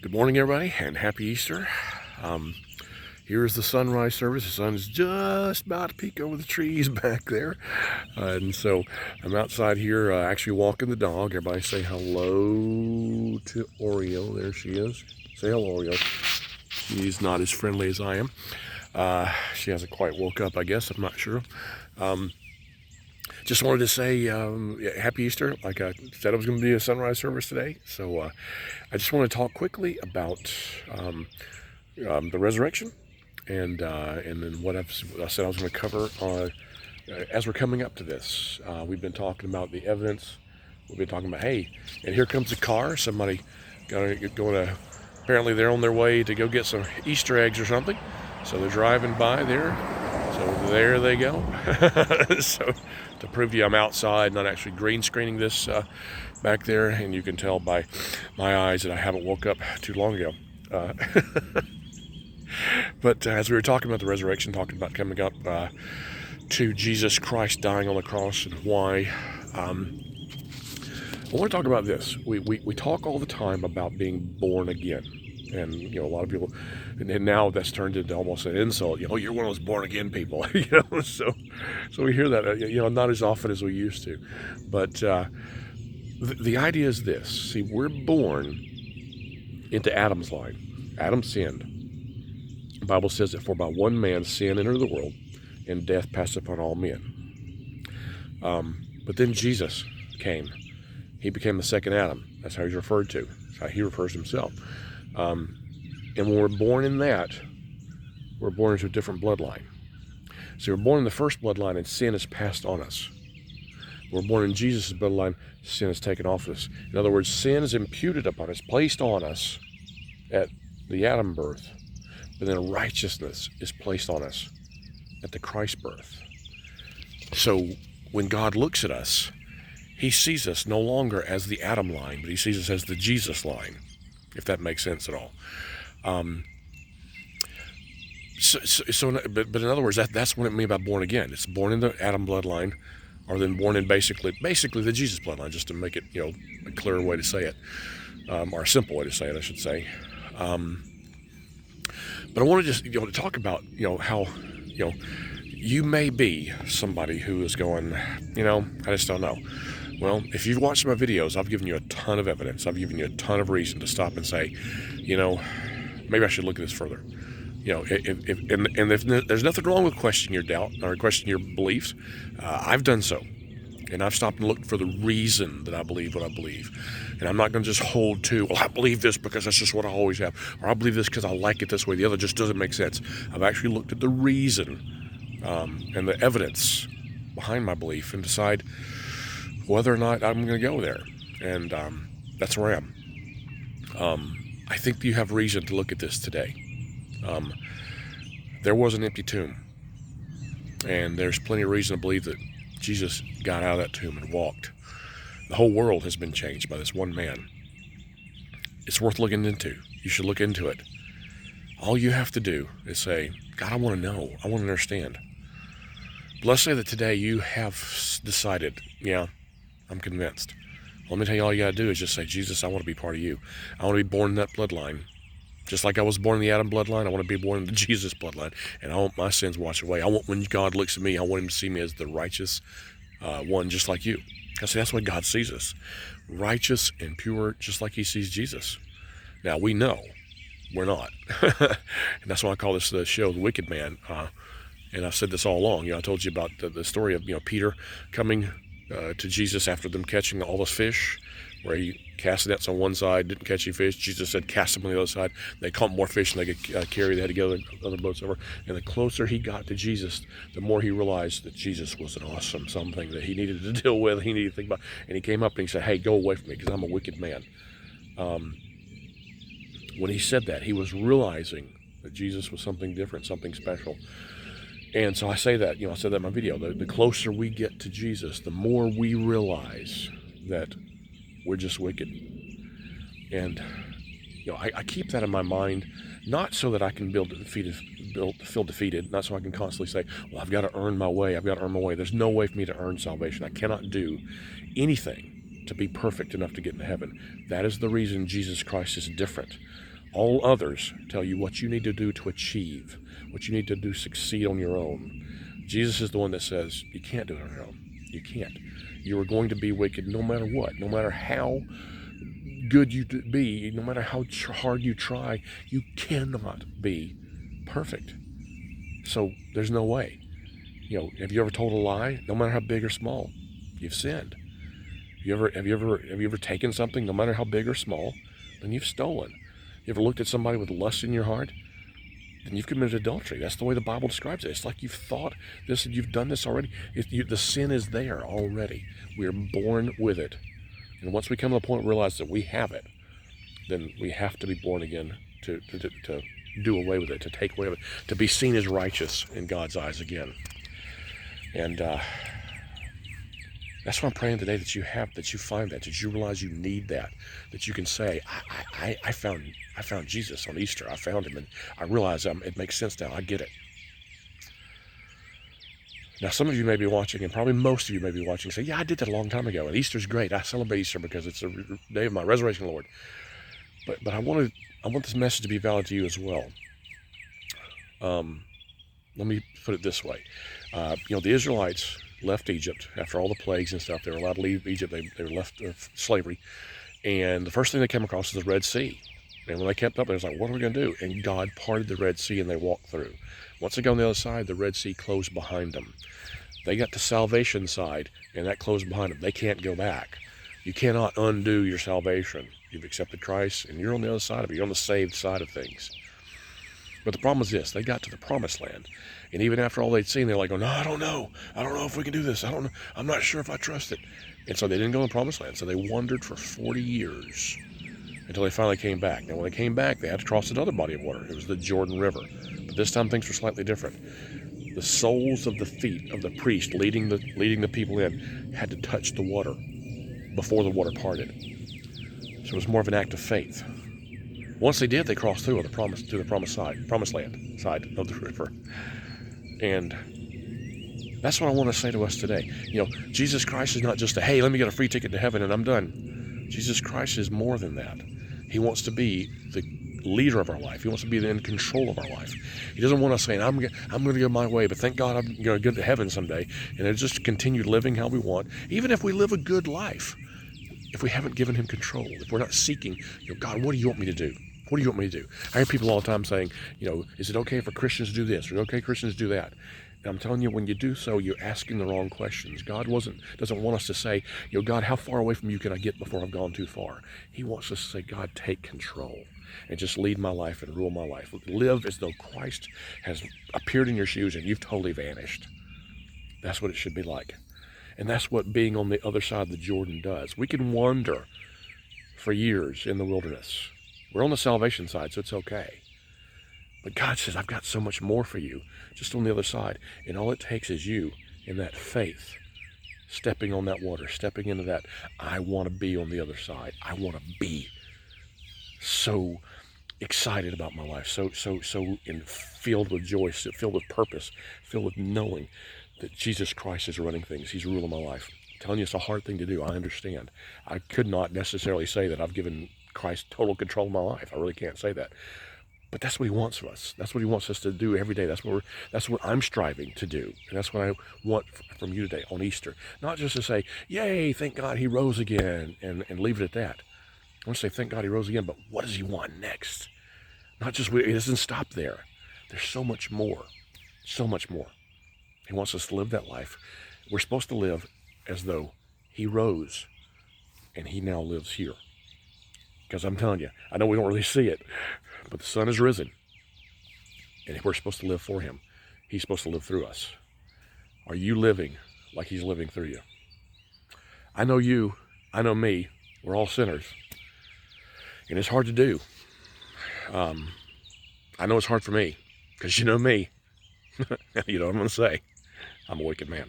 Good morning, everybody, and happy Easter. Here's the sunrise service. The sun is just about to peek over the trees back there. And so I'm outside here actually walking the dog. Everybody say hello to Oreo. There she is. Say hello, Oreo. She's not as friendly as I am. She hasn't quite woke up, I guess. I'm not sure. Just wanted to say happy Easter. Like I said, it was going to be a sunrise service today. So I just want to talk quickly about the resurrection and then what I said I was going to cover as we're coming up to this. We've been talking about the evidence. We've been talking about, hey, and here comes a car. Somebody going to apparently they're on their way to go get some Easter eggs or something. So they're driving by there. So there they go. So to prove to you I'm outside, not actually green screening this back there, and you can tell by my eyes that I haven't woke up too long ago. But as we were talking about the resurrection, talking about coming up to Jesus Christ dying on the cross and why, I want to talk about this. We talk all the time about being born again. And, a lot of people, and now that's turned into almost an insult. You're one of those born again people, So we hear that, not as often as we used to. But the idea is this. See, we're born into Adam's line. Adam sinned. The Bible says that for by one man sin entered the world, and death passed upon all men. But then Jesus came. He became the second Adam. That's how he's referred to. That's how he refers to himself. And when we're born in that, we're born into a different bloodline. So we're born in the first bloodline and sin is passed on us. We're born in Jesus' bloodline, sin is taken off us. In other words, sin is imputed upon us, placed on us at the Adam birth, but then righteousness is placed on us at the Christ birth. So when God looks at us, he sees us no longer as the Adam line, but he sees us as the Jesus line, if that makes sense at all. But in other words, that's what it means by born again. It's born in the Adam bloodline, or then born in basically the Jesus bloodline, just to make it, a clearer way to say it, or a simple way to say it, I should say. But I want to just, to talk about, how, you may be somebody who is going, I just don't know. Well, if you've watched my videos, I've given you a ton of evidence. I've given you a ton of reason to stop and say, maybe I should look at this further. If there's nothing wrong with questioning your doubt or questioning your beliefs, I've done so. And I've stopped and looked for the reason that I believe what I believe. And I'm not going to just hold to, well, I believe this because that's just what I always have. Or I believe this because I like it this way. The other just doesn't make sense. I've actually looked at the reason and the evidence behind my belief and decide whether or not I'm going to go there. And that's where I am. I think you have reason to look at this today. There was an empty tomb. And there's plenty of reason to believe that Jesus got out of that tomb and walked. The whole world has been changed by this one man. It's worth looking into. You should look into it. All you have to do is say, God, I want to know. I want to understand. But let's say that today you have decided, I'm convinced. Let me tell you, all you got to do is just say, Jesus, I want to be part of you. I want to be born in that bloodline. Just like I was born in the Adam bloodline, I want to be born in the Jesus bloodline. And I want my sins washed away. I want when God looks at me, I want him to see me as the righteous one, just like you. Because that's why God sees us. Righteous and pure, just like he sees Jesus. Now, we know we're not. And that's why I call this the show, The Wicked Man. And I've said this all along. I told you about the story of Peter coming to Jesus after them catching all those fish, where he cast nets on one side, didn't catch any fish. Jesus said, cast them on the other side. They caught more fish than they could carry. They had to get other boats over. And the closer he got to Jesus, the more he realized that Jesus was an awesome something that he needed to deal with, he needed to think about. And he came up and he said, hey, go away from me because I'm a wicked man. When he said that, he was realizing that Jesus was something different, something special. And so I say that, I said that in my video, the closer we get to Jesus, the more we realize that we're just wicked. And, I keep that in my mind, not so that I can feel defeated, not so I can constantly say, well, I've got to earn my way. There's no way for me to earn salvation. I cannot do anything to be perfect enough to get into heaven. That is the reason Jesus Christ is different. All others tell you what you need to do to achieve, what you need to do to succeed on your own. Jesus is the one that says, you can't do it on your own. You can't. You are going to be wicked no matter what, no matter how good you be, no matter how hard you try, you cannot be perfect. So there's no way. Have you ever told a lie? No matter how big or small, you've sinned. Have you ever taken something, no matter how big or small, then you've stolen. You ever looked at somebody with lust in your heart? Then you've committed adultery. That's the way the Bible describes it. It's like you've thought this and you've done this already. The sin is there already. We are born with it. And once we come to the point where we realize that we have it, then we have to be born again to do away with it, to take away with it, to be seen as righteous in God's eyes again. And that's what I'm praying today, that you find that you realize you need that you can say, I found Jesus on Easter. I found him, and I realize it makes sense now. I get it. Now, some of you may be watching, and probably most of you may be watching, and say, yeah, I did that a long time ago, and Easter's great. I celebrate Easter because it's the day of my resurrection, Lord. But I want this message to be valid to you as well. Let me put it this way. The Israelites left Egypt after all the plagues and stuff. They were allowed to leave Egypt. They were left slavery. And the first thing they came across was the Red Sea. And when they kept up, they was like, what are we going to do? And God parted the Red Sea, and they walked through. Once they got on the other side, the Red Sea closed behind them. They got to salvation side, and that closed behind them. They can't go back. You cannot undo your salvation. You've accepted Christ, and you're on the other side of it. You're on the saved side of things. But the problem is this. They got to the promised land. And even after all they'd seen, they're like, oh, no, I don't know. I don't know if we can do this. I don't know. I'm not sure if I trust it. And so they didn't go in the promised land. So they wandered for 40 years until they finally came back. Now, when they came back, they had to cross another body of water. It was the Jordan River. But this time things were slightly different. The soles of the feet of the priest leading the people in had to touch the water before the water parted. So it was more of an act of faith. Once they did, they crossed through to the promised land side of the river. And that's what I want to say to us today. Jesus Christ is not just hey, let me get a free ticket to heaven and I'm done. Jesus Christ is more than that. He wants to be the leader of our life. He wants to be in control of our life. He doesn't want us saying, I'm going to go my way, but thank God I'm going to get to heaven someday. And then just continue living how we want, even if we live a good life. If we haven't given him control, if we're not seeking, God, what do you want me to do? What do you want me to do? I hear people all the time saying, is it okay for Christians to do this? Or is it okay for Christians to do that? And I'm telling you, when you do so, you're asking the wrong questions. God doesn't want us to say, God, how far away from you can I get before I've gone too far? He wants us to say, God, take control and just lead my life and rule my life. Live as though Christ has appeared in your shoes and you've totally vanished. That's what it should be like. And that's what being on the other side of the Jordan does. We can wander for years in the wilderness. We're on the salvation side, so it's okay. But God says, I've got so much more for you just on the other side. And all it takes is you in that faith, stepping on that water, stepping into that, I want to be on the other side. I want to be so excited about my life, so filled with joy, filled with purpose, filled with knowing that Jesus Christ is running things. He's ruling my life. I'm telling you, it's a hard thing to do. I understand. I could not necessarily say that I've given Christ total control of my life. I really can't say that. But that's what he wants of us. That's what he wants us to do every day. That's what I'm striving to do. And that's what I want from you today on Easter. Not just to say, yay, thank God he rose again, and leave it at that. I want to say, thank God he rose again, but what does he want next? Not just, it doesn't stop there. There's so much more. So much more. He wants us to live that life. We're supposed to live as though he rose and he now lives here. Because I'm telling you, I know we don't really see it, but the sun has risen. And we're supposed to live for him. He's supposed to live through us. Are you living like he's living through you? I know you. I know me. We're all sinners. And it's hard to do. I know it's hard for me. Because you know me. You know what I'm going to say. I'm a wicked man.